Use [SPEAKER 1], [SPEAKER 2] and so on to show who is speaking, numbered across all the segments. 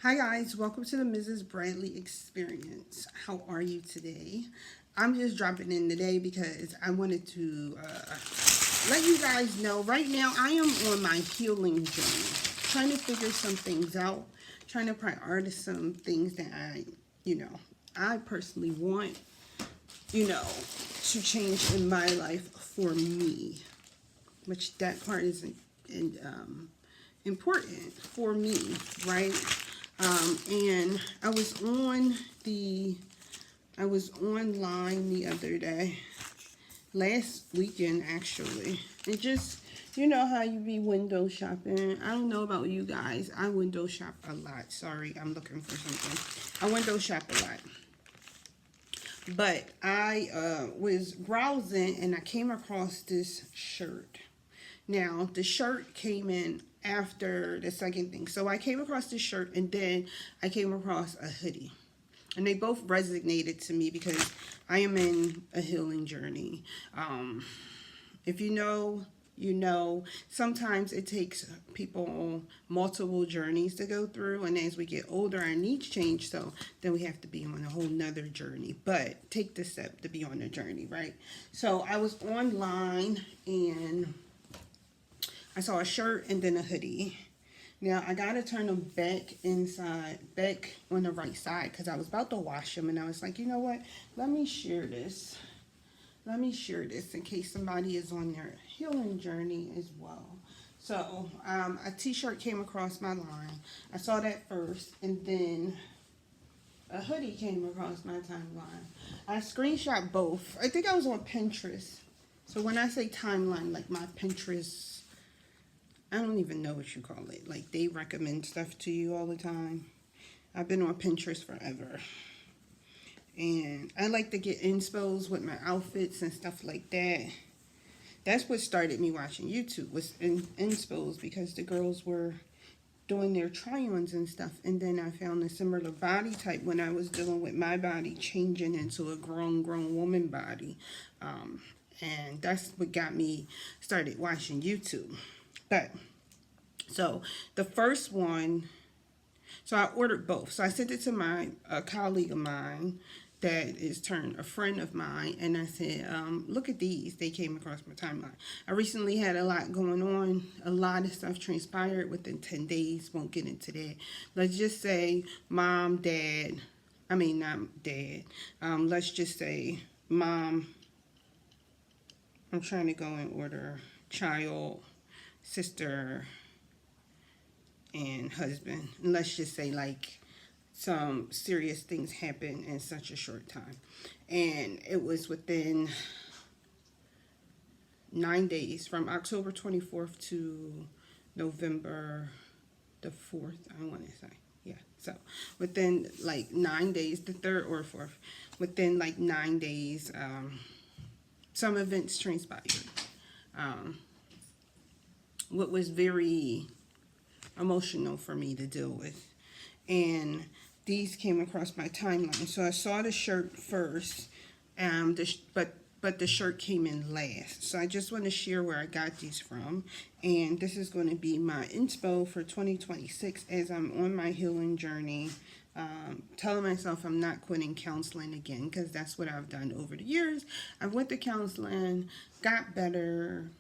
[SPEAKER 1] Hi guys, welcome to the Mrs. Bradley Experience. How are you today? I'm just dropping in today because I wanted to let you guys know right now I am on my healing journey, trying to figure some things out, trying to prioritize some things that I personally want, to change in my life for me, which that part is important for me, right? And I was online the other day, last weekend actually. And just, you know how you be window shopping. I don't know about you guys. I window shop a lot. Sorry, I'm looking for something. I window shop a lot. But I was browsing and I came across this shirt. Now, the shirt came in after the second thing. So I came across this shirt and then I came across a hoodie. And they both resonated to me because I am in a healing journey. If you know, you know, sometimes it takes people multiple journeys to go through. And as we get older, our needs change. So then we have to be on a whole nother journey. But take the step to be on the journey, right? So I was online and I saw a shirt and then a hoodie. Now, I got to turn them back on the right side because I was about to wash them. And I was like, you know what? Let me share this. Let me share this in case somebody is on their healing journey as well. So, a t-shirt came across my line. I saw that first. And then a hoodie came across my timeline. I screenshot both. I think I was on Pinterest. So, when I say timeline, like my Pinterest, I don't even know what you call it. Like, they recommend stuff to you all the time. I've been on Pinterest forever. And I like to get inspos with my outfits and stuff like that. That's what started me watching YouTube, was inspos, because the girls were doing their try-ons and stuff. And then I found a similar body type when I was dealing with my body changing into a grown woman body. And that's what got me started watching YouTube. But, so the first one, so I ordered both. So I sent it to a colleague of mine that is turned a friend of mine. And I said, look at these. They came across my timeline. I recently had a lot going on. A lot of stuff transpired within 10 days. Won't get into that. Let's just say mom, dad. I mean, not dad. Let's just say mom. I'm trying to go in order. Child, sister, and husband. And let's just say like some serious things happen in such a short time. And it was within 9 days, from October 24th to November the 4th, I want to say. Yeah, so within like 9 days, the 3rd or 4th, within like 9 days, some events transpired. What was very emotional for me to deal with. And these came across my timeline. So I saw the shirt first, but the shirt came in last. So I just want to share where I got these from. And this is going to be my inspo for 2026 as I'm on my healing journey. Telling myself I'm not quitting counseling again, because that's what I've done over the years. I went to counseling, got better,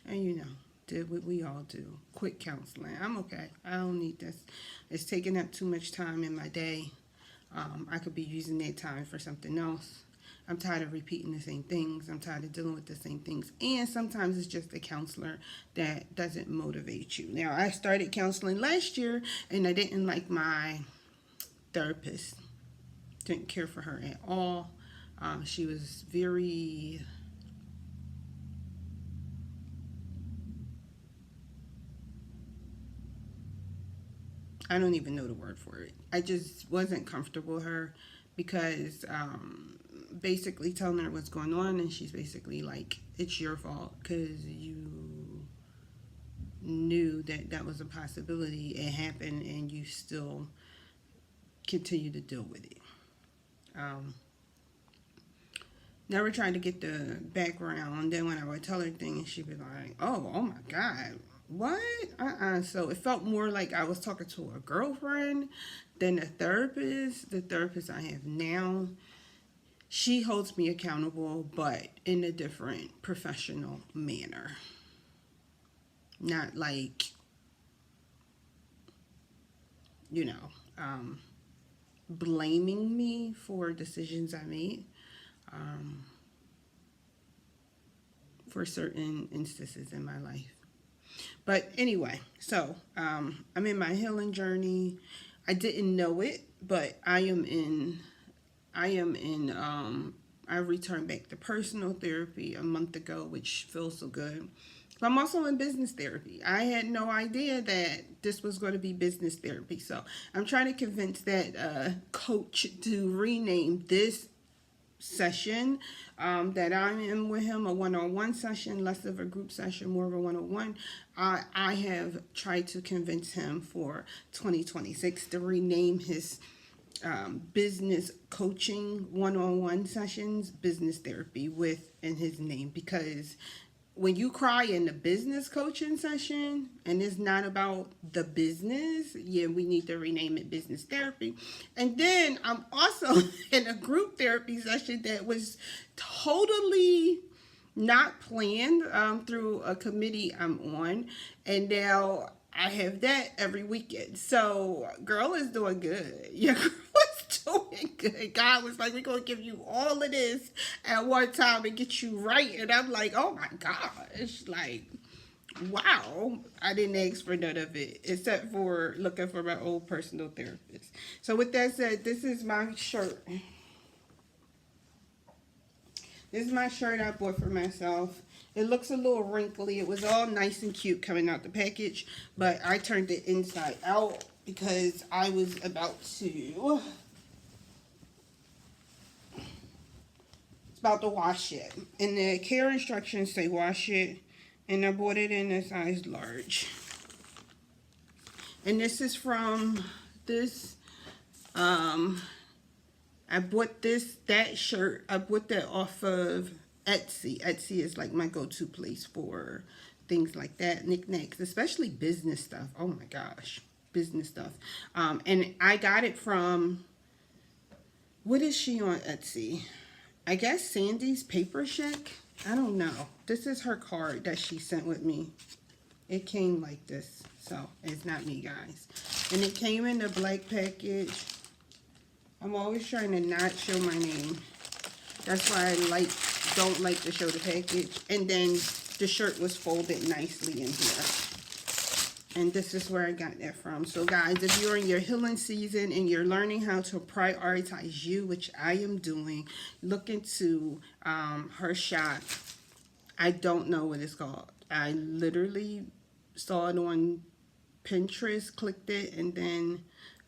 [SPEAKER 1] and did what we all do. Quit counseling. I'm okay. I don't need this. It's taking up too much time in my day. I could be using that time for something else. I'm tired of repeating the same things. I'm tired of dealing with the same things. And sometimes it's just a counselor that doesn't motivate you. Now, I started counseling last year, and I didn't like my therapist. Didn't care for her at all. She was very... I don't even know the word for it. I just wasn't comfortable with her because basically telling her what's going on, and she's basically like, it's your fault because you knew that that was a possibility. It happened and you still continue to deal with it. Never tried to get the background. Then when I would tell her things, she'd be like, oh my God. what? So it felt more like I was talking to a girlfriend than a therapist. The therapist I have now, she holds me accountable, but in a different professional manner. Not like, you know, blaming me for decisions I made, um, for certain instances in my life. But anyway, so I'm in my healing journey. I didn't know it, but I returned back to personal therapy a month ago, which feels so good. But I'm also in business therapy. I had no idea that this was going to be business therapy. So I'm trying to convince that coach to rename this session that I'm in with him, a one-on-one session, less of a group session, more of a one-on-one. I have tried to convince him for 2026 to rename his business coaching one-on-one sessions business therapy with in his name, because when you cry in the business coaching session and it's not about the business, yeah, we need to rename it business therapy. And then I'm also in a group therapy session that was totally not planned, through a committee I'm on, and now I have that every weekend. So girl is doing good. Your girl is doing good. God was like, we're gonna give you all of this at one time and get you right. And I'm like, oh my gosh, like, wow. I didn't ask for none of it except for looking for my old personal therapist. So with that said, this is my shirt. This is my shirt I bought for myself. It looks a little wrinkly. It was all nice and cute coming out the package, but I turned it inside out because I was about to wash it. And the care instructions say wash it, and I bought it in a size large. And this is from this I bought that shirt. I bought that off of Etsy. Etsy is like my go-to place for things like that, knickknacks, especially business stuff. Oh my gosh, business stuff. And I got it from, what is she on Etsy? I guess Sandy's Paper Shack. I don't know. This is her card that she sent with me. It came like this, so it's not me, guys. And it came in a black package. I'm always trying to not show my name. That's why I don't like to show the package. And then the shirt was folded nicely in here. And this is where I got that from. So guys, if you're in your healing season and you're learning how to prioritize you, which I am doing, look into her shop. I don't know what it's called. I literally saw it on Pinterest, clicked it, and then,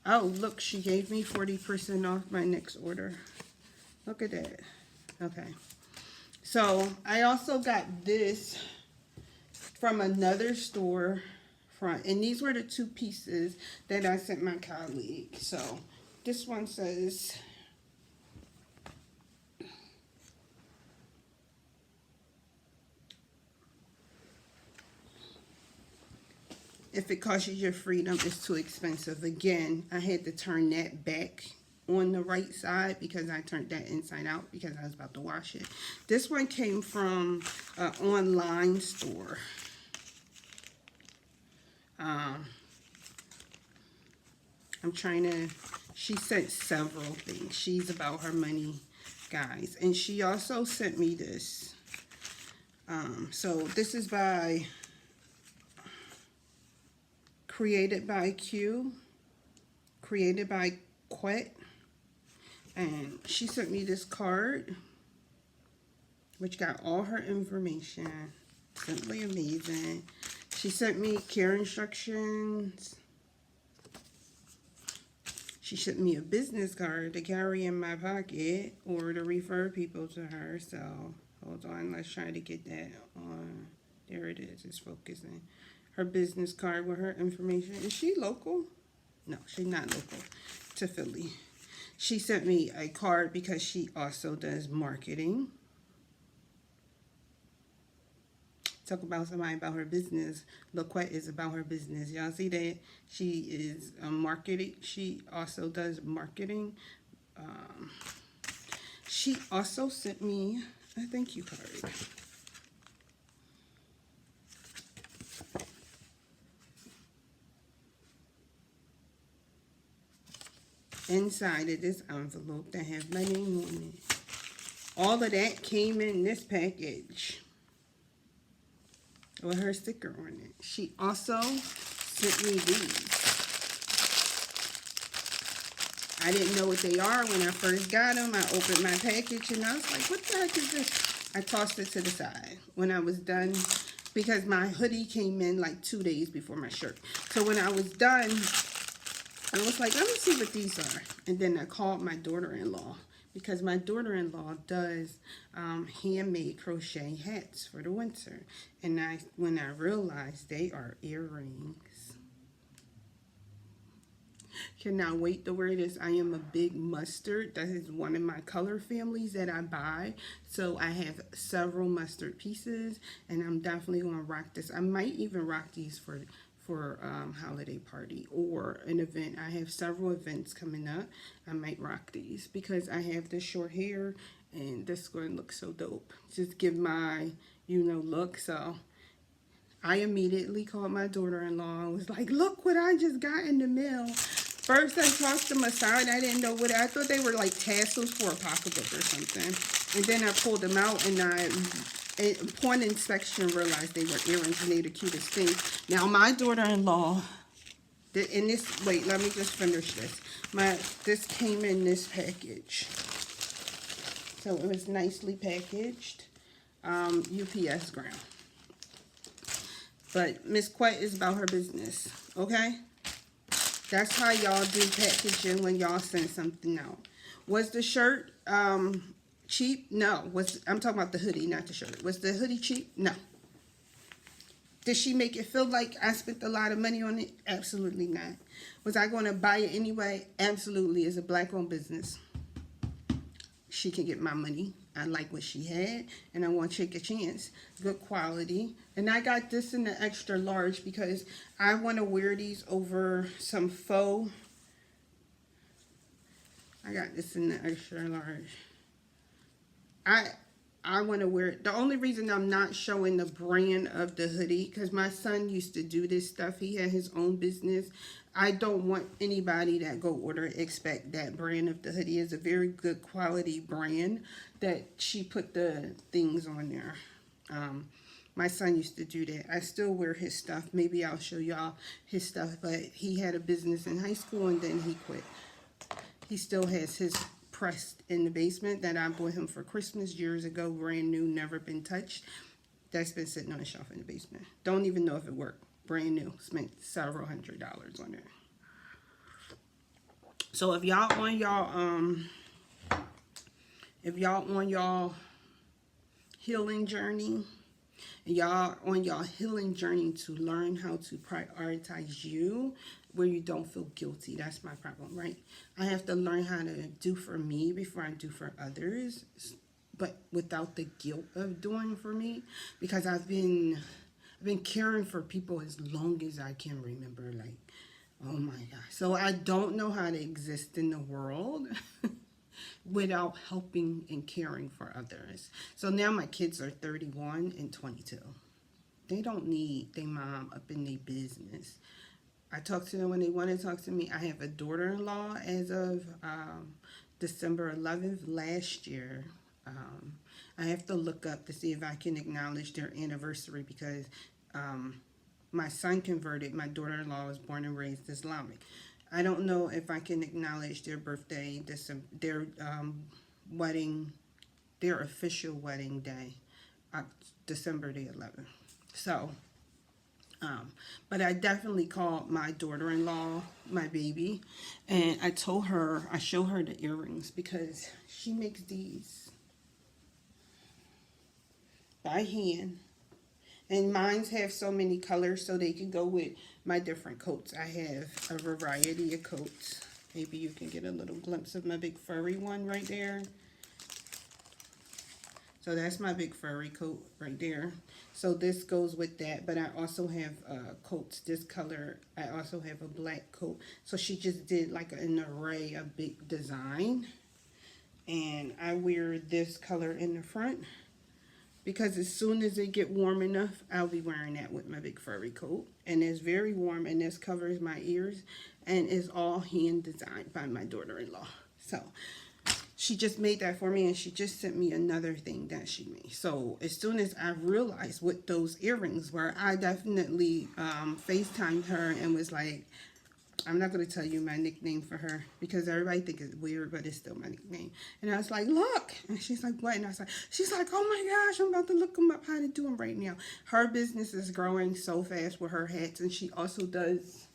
[SPEAKER 1] oh, look, she gave me 40% off my next order. Look at that. Okay. So I also got this from another store front. And these were the two pieces that I sent my colleague. So this one says, if it costs you your freedom, it's too expensive. Again, I had to turn that back on the right side because I turned that inside out because I was about to wash it. This one came from an online store. I'm trying to, she sent several things. She's about her money, guys. And she also sent me this. So this is by Created by Q, created by Quet. And she sent me this card, which got all her information. Simply amazing. She sent me care instructions. She sent me a business card to carry in my pocket or to refer people to her. So, hold on. Let's try to get that on. There it is. It's focusing. Her business card with her information. Is she local? No, she's not local to Philly. She sent me a card because she also does marketing. Talk about somebody about her business. LaQuette is about her business. Y'all see that? She is marketing. She also does marketing. She also sent me a thank you card. Inside of this envelope that have my name on it. All of that came in this package with her sticker on it. She also sent me these. I didn't know what they are when I first got them. I opened my package and I was like, what the heck is this? I tossed it to the side when I was done because my hoodie came in like 2 days before my shirt. So when I was done, I was like, let me see what these are. And then I called my daughter-in-law because my daughter-in-law does handmade crochet hats for the winter. And when I realized they are earrings. Cannot wait to wear this. I am a big mustard. That is one of my color families that I buy. So I have several mustard pieces and I'm definitely going to rock this. I might even rock these for holiday party or an event. I have several events coming up. I might rock these because I have this short hair and this is going to look so dope. Just give my, look. So I immediately called my daughter-in-law and was like, look what I just got in the mail. First, I tossed them aside. I didn't know what, I thought they were like tassels for a pocketbook or something. And then I pulled them out and upon inspection, realized they were earrings and they the cutest thing. Now, my daughter-in-law, wait, let me just finish this. This came in this package. So it was nicely packaged, UPS ground. But Miss Quette is about her business, okay? That's how y'all do packaging when y'all send something out. Was the shirt cheap? No. I'm talking about the hoodie, not the shirt. Was the hoodie cheap? No. Did she make it feel like I spent a lot of money on it? Absolutely not. Was I going to buy it anyway? Absolutely. It's a black-owned business. She can get my money. I like what she had, and I want to take a chance. Good quality. And I got this in the extra large because I want to wear these over some faux. I got this in the extra large. I want to wear it. The only reason I'm not showing the brand of the hoodie, because my son used to do this stuff. He had his own business. I don't want anybody that go order expect that brand of the hoodie. Is a very good quality brand that she put the things on there. My son used to do that. I still wear his stuff. Maybe I'll show y'all his stuff. But he had a business in high school and then he quit. He still has his pressed in the basement that I bought him for Christmas years ago. Brand new, never been touched. That's been sitting on a shelf in the basement. Don't even know if it worked. Brand new. Spent several $100s on it. So if y'all on y'all healing journey, and y'all on y'all healing journey to learn how to prioritize you where you don't feel guilty. That's my problem, right? I have to learn how to do for me before I do for others, but without the guilt of doing for me, because I've been caring for people as long as I can remember. Like, oh my God. So I don't know how to exist in the world without helping and caring for others. So now my kids are 31 and 22. They don't need their mom up in their business. I talk to them when they want to talk to me. I have a daughter-in-law as of December 11th last year. I have to look up to see if I can acknowledge their anniversary because my son converted. My daughter-in-law was born and raised Islamic. I don't know if I can acknowledge their birthday, their wedding, their official wedding day, December the 11th. So, but I definitely called my daughter-in-law, my baby, and I showed her the earrings because she makes these by hand. And mines have so many colors so they can go with my different coats. I have a variety of coats. Maybe you can get a little glimpse of my big furry one right there. So that's my big furry coat right there. So this goes with that, but I also have coats this color. I also have a black coat. So she just did like an array of big design. And I wear this color in the front because as soon as it get warm enough, I'll be wearing that with my big furry coat. And it's very warm, and this covers my ears, and it's all hand designed by my daughter-in-law. So she just made that for me, and she just sent me another thing that she made. So as soon as I realized what those earrings were, I definitely FaceTimed her and was like, I'm not going to tell you my nickname for her because everybody thinks it's weird, but it's still my nickname. And I was like, look. And she's like, what? And I was like, she's like, oh my gosh, I'm about to look them up how to do them right now. Her business is growing so fast with her hats. And she also does,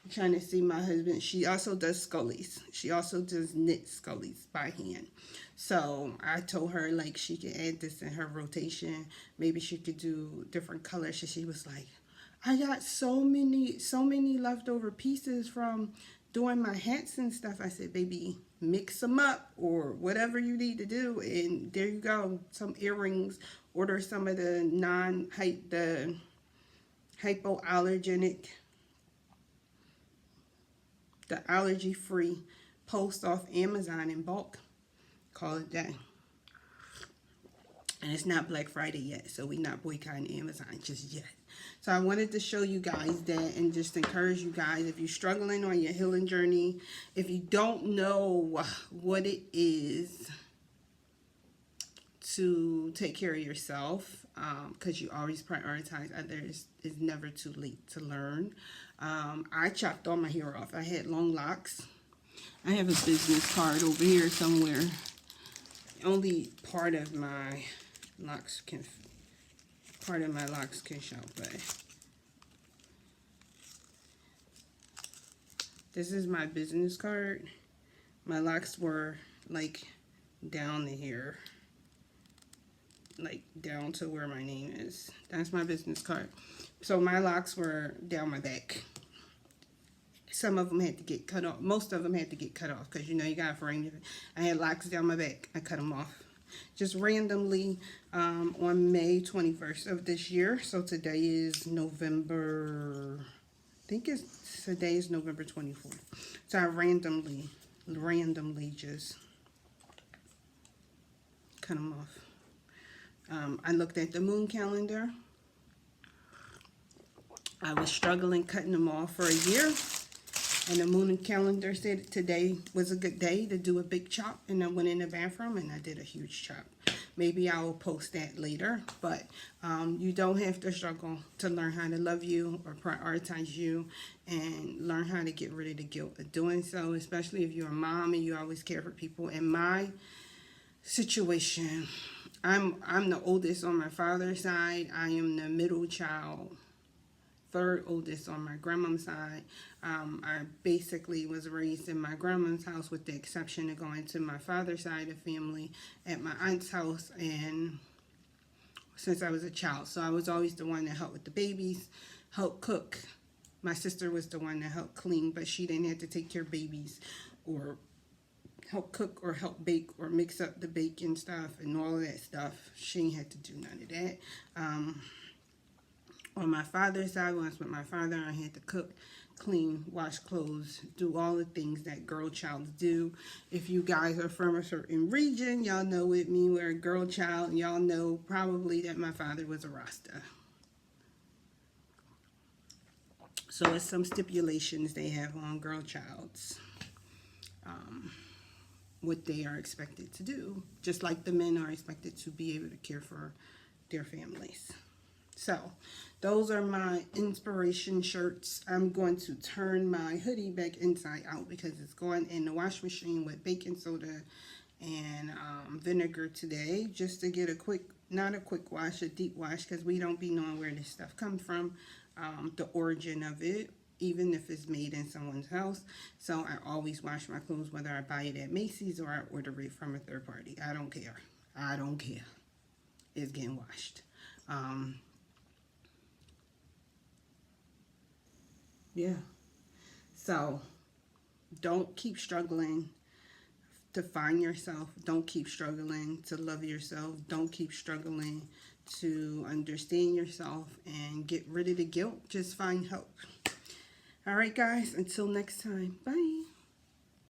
[SPEAKER 1] I'm trying to see my husband. She also does scullies. She also does knit scullies by hand. So I told her like she could add this in her rotation. Maybe she could do different colors. And she was like, I got so many leftover pieces from doing my hats and stuff. I said, baby, mix them up or whatever you need to do. And there you go. Some earrings. Order some of the the hypoallergenic, the allergy-free post off Amazon in bulk. Call it that. And it's not Black Friday yet, so we're not boycotting Amazon just yet. So I wanted to show you guys that and just encourage you guys, if you're struggling on your healing journey, if you don't know what it is to take care of yourself, because you always prioritize others, it's never too late to learn. I chopped all my hair off. I had long locks. I have a business card over here somewhere. Only part of my locks can show, but this is my business card. My locks were like down to here, like down to where my name is. That's my business card. So my locks were down my back. Some of them had to get cut off. Most of them had to get cut off because, you know, you got to frame it. I had locks down my back. I cut them off just randomly on May 21st of this year. So today is November, I think today is November 24th. So I randomly just cut them off. I looked at the moon calendar. I was struggling cutting them off for a year. And the moon calendar said today was a good day to do a big chop. And I went in the bathroom and I did a huge chop. Maybe I will post that later. But you don't have to struggle to learn how to love you or prioritize you and learn how to get rid of the guilt of doing so. Especially if you're a mom and you always care for people. In my situation, I'm the oldest on my father's side. I am the middle child. Third oldest on my grandma's side. I basically was raised in my grandma's house with the exception of going to my father's side of family at my aunt's house, and since I was a child. So I was always the one that helped with the babies, helped cook. My sister was the one that helped clean, but she didn't have to take care of babies or help cook or help bake or mix up the bacon stuff and all of that stuff. She ain't had to do none of that. On my father's side, when I was with my father, I had to cook, clean, wash clothes, do all the things that girl childs do. If you guys are from a certain region, y'all know with me, we're a girl child, and y'all know probably that my father was a Rasta. So it's some stipulations they have on girl childs, what they are expected to do, just like the men are expected to be able to care for their families. So those are my inspiration shirts. I'm going to turn my hoodie back inside out because it's going in the wash machine with baking soda and vinegar today, just to get a quick, not a quick wash, a deep wash, because we don't be knowing where this stuff comes from, the origin of it, even if it's made in someone's house. So I always wash my clothes, whether I buy it at Macy's or I order it from a third party. I don't care. I don't care. It's getting washed. Yeah. So don't keep struggling to find yourself. Don't keep struggling to love yourself. Don't keep struggling to understand yourself and get rid of the guilt. Just find help. All right, guys, until next time. Bye.